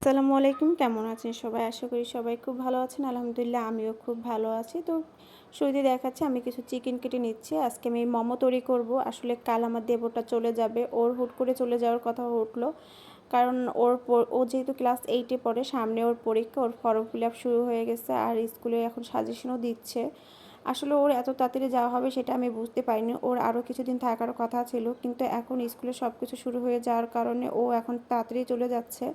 আসসালামু আলাইকুম। কেমন আছেন সবাই? আশা করি সবাই খুব ভালো আছেন। আলহামদুলিল্লাহ আমিও খুব ভালো আছি। তো শুরুতেই দেখাচ্ছি আমি কিছু চিকেন কেটে নিচ্ছি। আজকে আমি মোমো তৈরি করব। আসলে কাল আমার দেবরটা চলে যাবে। ওর হুট করে চলে যাওয়ার কথা উঠলো। কারণ ও যেহেতু ক্লাস 8 এ পড়ে, সামনে ওর পরীক্ষা, ওর ফর্ম ফিল আপ শুরু হয়ে গেছে আর স্কুলে এখন সাজেশনও দিচ্ছে। আসলে ওর এত তাড়াতাড়ি যাওয়া হবে সেটা আমি বুঝতে পারিনি। ওর আরও কিছুদিন থাকার কথা ছিল। কিন্তু এখন স্কুলে সবকিছু শুরু হয়ে যাওয়ার কারণে ও এখন তাড়াতাড়ি চলে যাচ্ছে।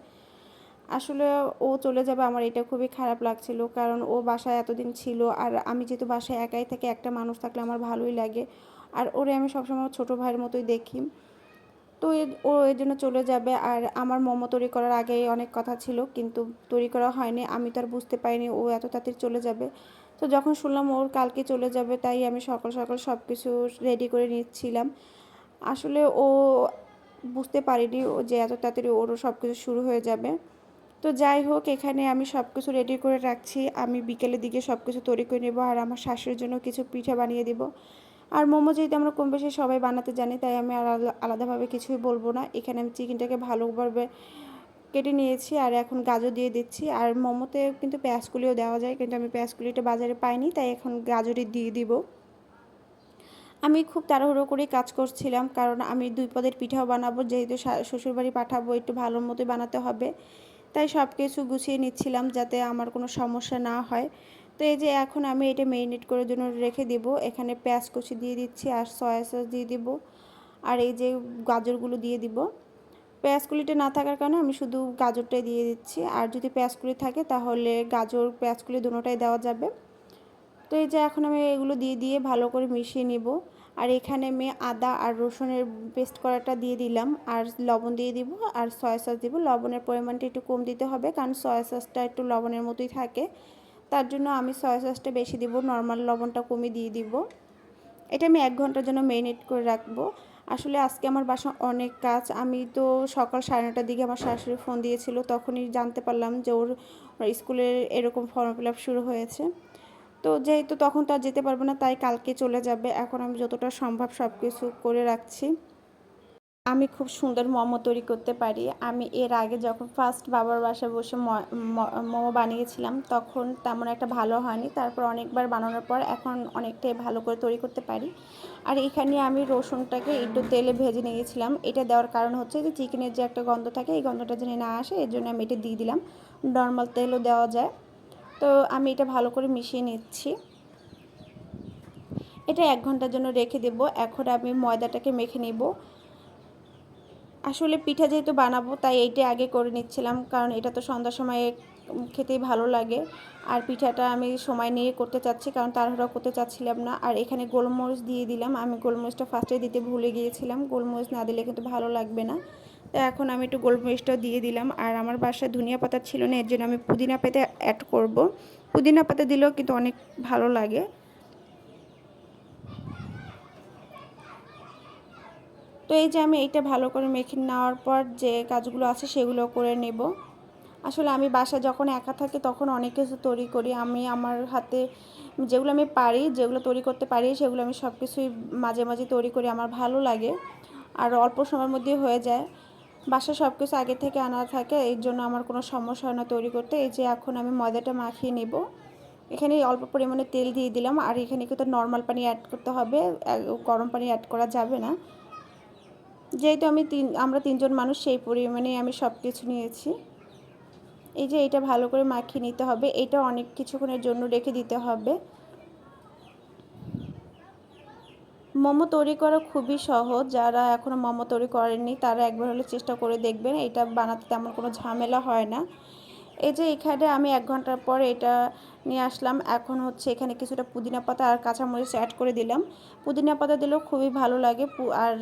আসলে ও চলে যাবে আমার এটা খুবই খারাপ লাগছিল। কারণ ও বাসায় এতদিন ছিল আর আমি যেহেতু বাসায় একাই থাকি, একটা মানুষ থাকলে আমার ভালোই লাগে। আর ওরে আমি সবসময় ছোটো ভাইয়ের মতোই দেখি। তো ও এর জন্য চলে যাবে আর আমার মোমো তৈরি করার আগেই অনেক কথা ছিল, কিন্তু তৈরি করা হয়নি। আমি তো আর বুঝতে পারিনি ও এত তাড়াতাড়ি চলে যাবে। তো যখন শুনলাম ওর কালকে চলে যাবে, তাই আমি সকাল সকাল সব কিছু রেডি করে নিচ্ছিলাম। আসলে ও বুঝতে পারিনি যে এত তাড়াতাড়ি ওরও সব কিছু শুরু হয়ে যাবে। তো যাই হোক, এখানে আমি সব কিছু রেডি করে রাখছি। আমি বিকেলের দিকে সব কিছু তৈরি করে নেব আর আমার শাশুড়ির জন্য কিছু পিঠা বানিয়ে দিব। আর মোমো যেহেতু আমরা কম বেশি সবাই বানাতে জানি, তাই আমি আর আলাদাভাবে কিছুই বলবো না। এখানে আমি চিকেনটাকে ভালোভাবে কেটে নিয়েছি আর এখন গাজর দিয়ে দিচ্ছি। আর মোমোতে কিন্তু পেঁয়াজকুলিও দেওয়া যায়, কিন্তু আমি পেঁয়াজকুলিটা বাজারে পাইনি, তাই এখন গাজরই দিয়ে দিব। আমি খুব তাড়াহুড়ো করেই কাজ করছিলাম, কারণ আমি 2 পদের পিঠাও বানাবো, যেহেতু শ্বশুরবাড়ি পাঠাবো, একটু ভালো মতোই বানাতে হবে। তাই সব কিছু গুছিয়ে নিচ্ছিলাম যাতে আমার কোনো সমস্যা না হয়। তো এই যে এখন আমি এটা মেরিনেট করার জন্য রেখে দিব। এখানে পেঁয়াজ কুচি দিয়ে দিচ্ছি আর সয়া সস দিয়ে দিব। আর এই যে গাজরগুলো দিয়ে দিব। পেঁয়াজকুলিটা না থাকার কারণে আমি শুধু গাজরটাই দিয়ে দিচ্ছি। আর যদি পেঁয়াজকুলি থাকে তাহলে গাজর পেঁয়াজকুলি দুটোটাই দেওয়া যাবে। তো এই যে এখন আমি এগুলো দিয়ে দিয়ে ভালো করে মিশিয়ে নিব। আর এখানে আমি আদা আর রসুনের পেস্ট করাটা দিয়ে দিলাম আর লবণ দিয়ে দিব আর সয়া সস দিব। লবণের পরিমাণটা একটু কম দিতে হবে, কারণ সয়া সসটা একটু লবণের মতোই থাকে। তার জন্য আমি সয়া সসটা বেশি দিব, নর্মাল লবণটা কমই দিয়ে দিব। এটা আমি 1 ঘন্টার জন্য মেরিনেট করে রাখবো। আসলে আজকে আমার বাসায় অনেক কাজ। আমি তো সকাল 9:30টার দিকে আমার শাশুড়ি ফোন দিয়েছিল, তখনই জানতে পারলাম যে ওর স্কুলের এরকম ফর্ম ফিল আপ শুরু হয়েছে। তো যেহেতু তখন তো আর যেতে পারবো না, তাই কালকে চলে যাবে। এখন আমি যতটা সম্ভব সব কিছু করে রাখছি। আমি খুব সুন্দর মোমো তৈরি করতে পারি। আমি এর আগে যখন ফার্স্ট বাবার বাসায় বসে মোমো বানিয়েছিলাম, তখন তেমন একটা ভালো হয়নি। তারপর অনেকবার বানানোর পর এখন অনেকটাই ভালো করে তৈরি করতে পারি। আর এখানে আমি রসুনটাকে একটু তেলে ভেজে নিয়েছিলাম। এটা দেওয়ার কারণ হচ্ছে যে চিকেনের যে একটা গন্ধ থাকে, এই গন্ধটা যেন না আসে, এর জন্য আমি এটা দিয়ে দিলাম। নর্মাল তেলও দেওয়া যায়। তো আমি এটা ভালো করে মিশিয়ে নিচ্ছি। এটা 1 ঘন্টার জন্য রেখে দেব। এখন আমি ময়দাটাকে মেখে নেব। আসলে পিঠা যেহেতু বানাবো, তাই এইটা আগে করে নিচ্ছিলাম, কারণ এটা তো সন্ধ্যার সময় খেতেই ভালো লাগে। আর পিঠাটা আমি সময় নিয়ে করতে চাচ্ছি, কারণ তাড়াহুড়ো করতে চাচ্ছিলাম না। আর এখানে গোলমরিচ দিয়ে দিলাম। আমি গোলমরিচটা ফার্স্টে দিতে ভুলে গিয়েছিলাম। গোলমরিচ না দিলে কিন্তু ভালো লাগবে না। তো এখন আমি একটু গোলমরিচটাও দিয়ে দিলাম। আর আমার বাসায় ধনিয়া পাতা ছিল না, এর জন্য আমি পুদিনা পাতা অ্যাড করব। পুদিনা পাতা দিলেও কিন্তু অনেক ভালো লাগে। তো এই যে আমি এইটা ভালো করে মেখে নেওয়ার পর যে কাজগুলো আছে সেগুলো করে নেব। আসলে আমি বাসায় যখন একা থাকি তখন অনেক কিছু তৈরি করি। আমি আমার হাতে যেগুলো আমি পারি, যেগুলো তৈরি করতে পারি, সেগুলো আমি সব কিছুই মাঝে মাঝে তৈরি করি। আমার ভালো লাগে আর অল্প সময়ের মধ্যেই হয়ে যায়। বাসায় সব কিছু আগে থেকে আনা থাকে, এর জন্য আমার কোনো সমস্যা হয় না তৈরি করতে। এই যে এখন আমি ময়দাটা মাখিয়ে নেব। এখানে অল্প পরিমাণে তেল দিয়ে দিলাম আর এখানে কিন্তু নর্মাল পানি অ্যাড করতে হবে, গরম পানি অ্যাড করা যাবে না। যেহেতু আমরা 3 জন মানুষ, সেই পরিমাণেই আমি সব কিছু নিয়েছি। এই যে এটা ভালো করে মাখিয়ে নিতে হবে। এটা অনেক কিছুক্ষণের জন্য রেখে দিতে হবে। মোমো তৈরি করা খুবই সহজ। যারা এখনও মোমো তৈরি করেননি তারা একবার হলে চেষ্টা করে দেখবেন। এটা বানাতে তেমন কোনো ঝামেলা হয় না। এই যে এখানে আমি 1 ঘন্টার পর এটা নিয়ে আসলাম। এখন হচ্ছে এখানে কিছুটা পুদিনা পাতা আর কাঁচামরিচ অ্যাড করে দিলাম। পুদিনা পাতা দিলেও খুবই ভালো লাগে। আর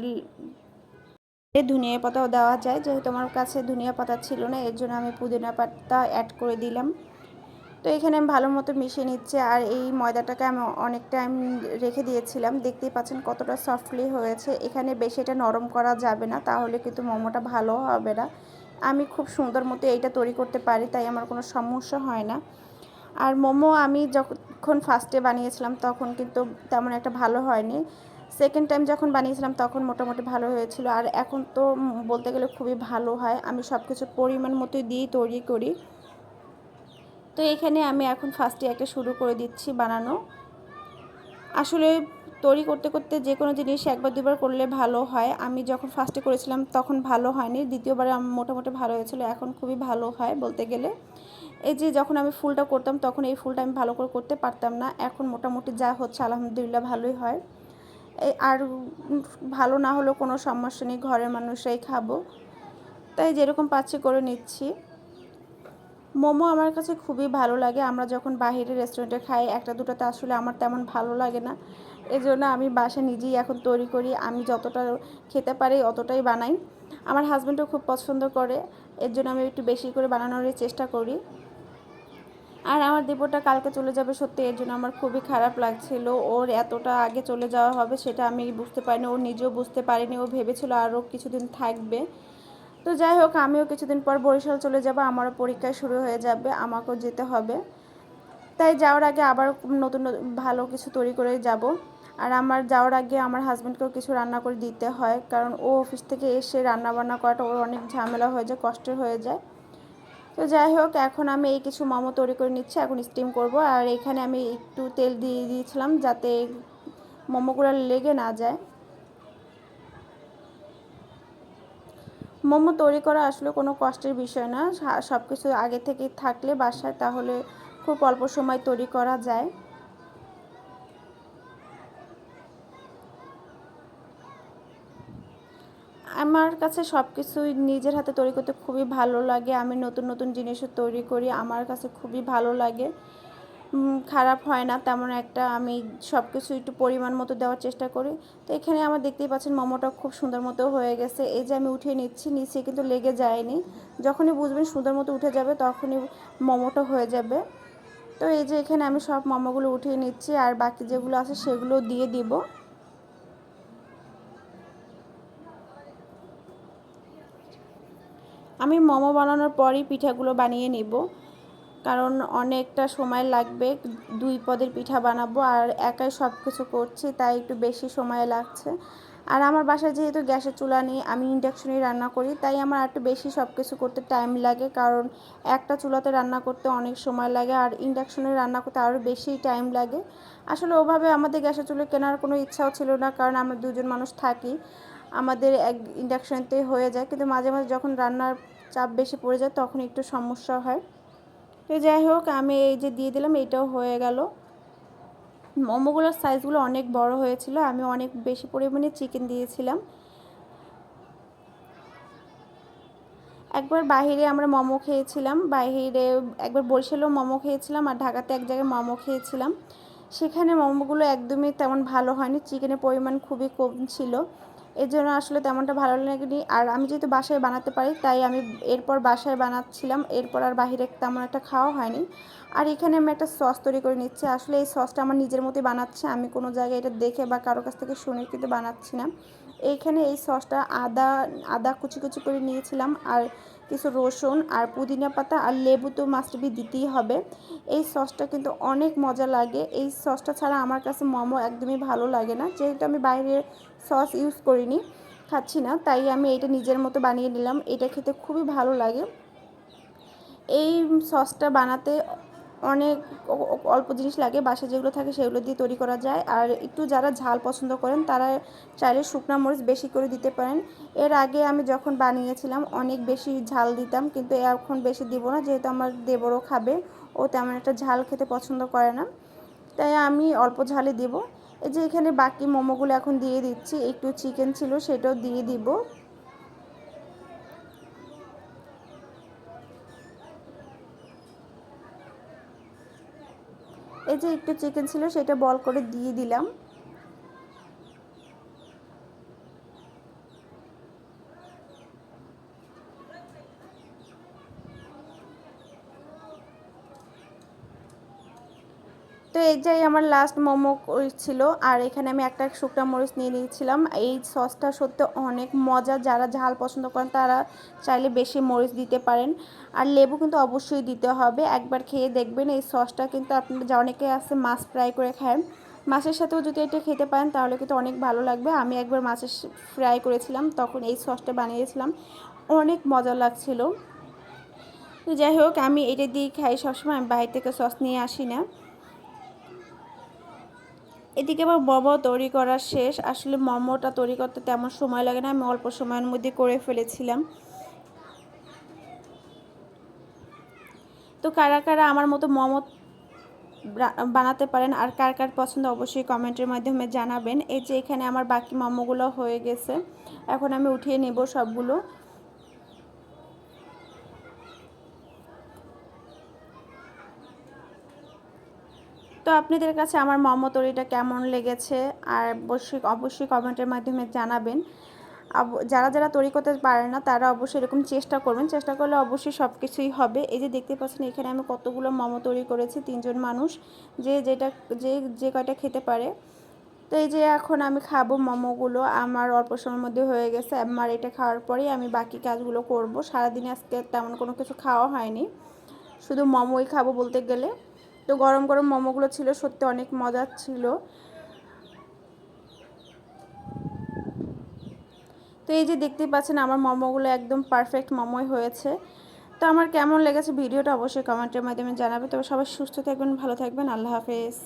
ধনিয়া পাতাও দেওয়া যায়। যেহেতু আমার কাছে ধনিয়া পাতা ছিল না, এর জন্য আমি পুদিনা পাতা অ্যাড করে দিলাম। তো এখানে আমি ভালো মতো মিশিয়ে নিচ্ছি। আর এই ময়দাটাকে আমি অনেক টাইম রেখে দিয়েছিলাম। দেখতেই পাচ্ছেন কতটা সফটলি হয়েছে। এখানে বেশি এটা নরম করা যাবে না, তাহলে কিন্তু মোমোটা ভালো হবে না। আমি খুব সুন্দর মতো এইটা তৈরি করতে পারি, তাই আমার কোনো সমস্যা হয় না। আর মোমো আমি যখন ফার্স্টে বানিয়েছিলাম তখন কিন্তু তেমন একটা ভালো হয়নি। সেকেন্ড টাইম যখন বানিয়েছিলাম তখন মোটামুটি ভালো হয়েছিল, আর এখন তো বলতে গেলে খুবই ভালো হয়। আমি সব কিছু পরিমাণ মতোই দিয়েই তৈরি করি। তো এখানে আমি এখন ফার্স্টে একটা শুরু করে দিচ্ছি বানানো। আসলে তৈরি করতে করতে যে কোনো জিনিস একবার দুবার করলে ভালো হয়। আমি যখন ফার্স্টে করেছিলাম তখন ভালো হয়নি, দ্বিতীয়বারে মোটামুটি ভালো হয়েছিল, এখন খুবই ভালো হয় বলতে গেলে। এই যে যখন আমি ফুলটা করতাম তখন এই ফুলটা আমি ভালো করে করতে পারতাম না, এখন মোটামুটি যা হচ্ছে আলহামদুলিল্লাহ ভালোই হয়। আর ভালো না হলেও কোনো সমস্যা নেই, ঘরের মানুষরাই খাবো, তাই যেরকম পাচ্ছি করে নিচ্ছি। মোমো আমার কাছে খুবই ভালো লাগে। আমরা যখন বাইরে রেস্টুরেন্টে খাই একটা দুটোতে আসলে আমার তেমন ভালো লাগে না, এজন্য আমি বাসায় নিজেই এখন তৈরি করি। আমি যতটা খেতে পারি অতটাই বানাই। আমার হাজব্যান্ডও খুব পছন্দ করে, এর জন্য আমি একটু বেশি করে বানানোর চেষ্টা করি। আর আমার দেবরটা কালকে চলে যাবে, সত্যি এর জন্য আমার খুবই খারাপ লাগছিল। ওর এতটা আগে চলে যাওয়া হবে সেটা আমি বুঝতে পারিনি, ও নিজেও বুঝতে পারেনি। ও ভেবেছিল আরও কিছুদিন থাকবে। তো যাই হোক, আমিও কিছুদিন পর বরিশাল চলে যাব, আমারও পরীক্ষা শুরু হয়ে যাবে, আমাকেও যেতে হবে। তাই যাওয়ার আগে আবার নতুন ভালো কিছু তৈরি করে যাব। আর আমার যাওয়ার আগে আমার হাজব্যান্ডকেও কিছু রান্না করে দিতে হয়, কারণ ও অফিস থেকে এসে রান্না বান্না করাটা ওর অনেক ঝামেলা হয়ে যায়, কষ্টের হয়ে যায়। তো যাই হোক, এখন আমি এই কিছু মোমো তৈরি করে নিচ্ছি, এখন স্টিম করব। আর এখানে আমি একটু তেল দিয়ে দিয়েছিলাম যাতে মোমোগুলো লেগে না যায়। মোমো তৈরি করা আসলে কোনো কষ্টের বিষয় না, সব কিছু আগে থেকে থাকলে বাসায় তাহলে খুব অল্প সময় তৈরি করা যায়। আমার কাছে সব কিছুই নিজের হাতে তৈরি করতে খুবই ভালো লাগে। আমি নতুন নতুন জিনিসও তৈরি করি, আমার কাছে খুবই ভালো লাগে। খারাপ হয় না তেমন একটা। আমি সব কিছু একটু পরিমাণ মতো দেওয়ার চেষ্টা করি। তো এখানে আমার দেখতেই পাচ্ছেন মোমোটা খুব সুন্দর মতো হয়ে গেছে। এই যে আমি উঠিয়ে নিচ্ছি, নিচে কিন্তু লেগে যায়নি। যখনই বুঝবেন সুন্দর মতো উঠে যাবে তখনই মোমোটা হয়ে যাবে। তো এই যে এখানে আমি সব মোমোগুলো উঠিয়ে নিচ্ছি, আর বাকি যেগুলো আছে সেগুলো দিয়ে দিব। আমি মোমো বানানোর পরই পিঠাগুলো বানিয়ে নিব, কারণ অনেকটা সময় লাগবে। 2 পদের পিঠা বানাবো আর একাই সব কিছু করছি, তাই একটু বেশি সময় লাগছে। আর আমার বাসায় যেহেতু গ্যাসের চুলা নেই, আমি ইন্ডাকশনেই রান্না করি, তাই আমার একটু বেশি সব কিছু করতে টাইম লাগে, কারণ একটা চুলাতে রান্না করতে অনেক সময় লাগে, আর ইন্ডাকশনে রান্না করতে আরও বেশি টাইম লাগে। আসলে ওভাবে আমাদের গ্যাসের চুলা কেনার কোনো ইচ্ছাও ছিল না, কারণ আমরা 2 জন মানুষ থাকি, আমাদের এক ইন্ডাকশনতেই হয়ে যায়। কিন্তু মাঝে মাঝে যখন রান্নার চাপ বেশি পড়ে যায় তখন একটু সমস্যা হয়। তো যাই হোক, আমি এই যে দিয়ে দিলাম, এটাও হয়ে গেল। মোমোগুলোর সাইজগুলো অনেক বড় হয়েছিল, আমি অনেক বেশি পরিমাণে চিকেন দিয়েছিলাম। একবার বাইরে আমরা মোমো খেয়েছিলাম, বাইরে একবার বরিশালেও মোমো খেয়েছিলাম, আর ঢাকাতে এক জায়গায় মোমো খেয়েছিলাম। সেখানে মোমোগুলো একদমই তেমন ভালো হয়নি, চিকেনের পরিমাণ খুবই কম ছিল, এর জন্য আসলে তেমনটা ভালো লাগেনি। আর আমি যেহেতু বাসায় বানাতে পারি তাই আমি এরপর বাসায় বানাচ্ছিলাম, এরপর আর বাইরে তেমন একটা খাওয়া হয়নি। আর এখানে আমি একটা সস তৈরি করে নিচ্ছি। আসলে এই সসটা আমার নিজের মতোই বানাচ্ছে, আমি কোনো জায়গায় এটা দেখে বা কারো কাছ থেকে শুনে কিন্তু বানাচ্ছি না। এইখানে এই সসটা আদা আদা কুচি কুচি করে নিয়েছিলাম, আর কিছু রসুন আর পুদিনা পাতা আর লেবু তো মাস্ট বি দিতেই হবে। এই সসটা কিন্তু অনেক মজা লাগে, এই সসটা ছাড়া আমার কাছে মোমো একদমই ভালো লাগে না। যেহেতু আমি বাইরের সস ইউজ করিনি, খাচ্ছি না, তাই আমি এটা নিজের মতো বানিয়ে নিলাম। এটা খেতে খুবই ভালো লাগে। এই সসটা বানাতে অনেক অল্প জিনিস লাগে, বাসায় যেগুলো থাকে সেগুলো দিয়ে তৈরি করা যায়। আর একটু যারা ঝাল পছন্দ করেন তারা চাইলে শুকনো মরিচ বেশি করে দিতে পারেন। এর আগে আমি যখন বানিয়েছিলাম অনেক বেশি ঝাল দিতাম, কিন্তু এখন বেশি দিব না, যেহেতু আমার দেবরও খাবে, ও তেমন একটা ঝাল খেতে পছন্দ করে না, তাই আমি অল্প ঝালে দেব। এই যে এখানে বাকি মোমোগুলো এখন দিয়ে দিচ্ছি, একটু চিকেন ছিল সেটাও দিয়ে দিব। এই যে একটু চিকেন ছিল সেটা বল করে দিয়ে দিলাম। তো এইটাই আমার লাস্ট মোমো ছিল। আর এখানে আমি একটা শুকনো মরিচ নিয়ে নিয়েছিলাম। এই সসটা সত্যি অনেক মজা, যারা ঝাল পছন্দ করেন তারা চাইলে বেশি মরিচ দিতে পারেন। আর লেবু কিন্তু অবশ্যই দিতে হবে, একবার খেয়ে দেখবেন। এই সসটা কিন্তু আপনারা যা অনেকে আছে মাছ ফ্রাই করে খায়, মাছের সাথেও যদি এটা খেতে পারেন তাহলে কিন্তু অনেক ভালো লাগবে। আমি একবার মাছের ফ্রাই করেছিলাম, তখন এই সসটা বানিয়েছিলাম, অনেক মজা লাগছিল। তো যাই হোক, আমি এটা দিয়েই খাই সবসময়, আমি বাইরে থেকে সস নিয়ে আসি না। এদিকে আবার মোমো তৈরি করা শেষ। আসলে মোমোটা তৈরি করতে তেমন সময় লাগে না, আমি অল্প সময়ের মধ্যে করে ফেলেছিলাম। তো কারা কারা আমার মতো মোমো বানাতে পারেন আর কার কার পছন্দ অবশ্যই কমেন্টের মাধ্যমে জানাবেন। এই যে এখানে আমার বাকি মোমোগুলো হয়ে গেছে, এখন আমি উঠিয়ে নেব সবগুলো। তো আপনাদের কাছে আমার মোমো তৈরিটা কেমন লেগেছে আর অবশ্যই কমেন্টের মাধ্যমে জানাবেন। যারা যারা তৈরি করতে পারে না তারা অবশ্যই এরকম চেষ্টা করবেন, চেষ্টা করলে অবশ্যই সব কিছুই হবে। এই যে দেখতে পাচ্ছেন এখানে আমি কতগুলো মোমো তৈরি করেছি, 3জন মানুষ, যে কয়টা খেতে পারে। তো এই যে এখন আমি খাবো মোমোগুলো, আমার অল্প সময়ের মধ্যে হয়ে গেছে। আমার এটা খাওয়ার পরেই আমি বাকি কাজগুলো করব। সারাদিনে আজকে তেমন কোনো কিছু খাওয়া হয়নি, শুধু মোমোই খাবো বলতে গেলে। তো গরম গরম মোমোগুলো ছিল, সত্যি অনেক মজার ছিল। তো এই যে দেখতেই পাচ্ছেন আমার মোমোগুলো একদম পারফেক্ট মোমোই হয়েছে। তো আমার কেমন লেগেছে ভিডিওটা অবশ্যই কমেন্টের মাধ্যমে জানাবে। তবে সবাই সুস্থ থাকবেন, ভালো থাকবেন, আল্লাহ হাফেজ।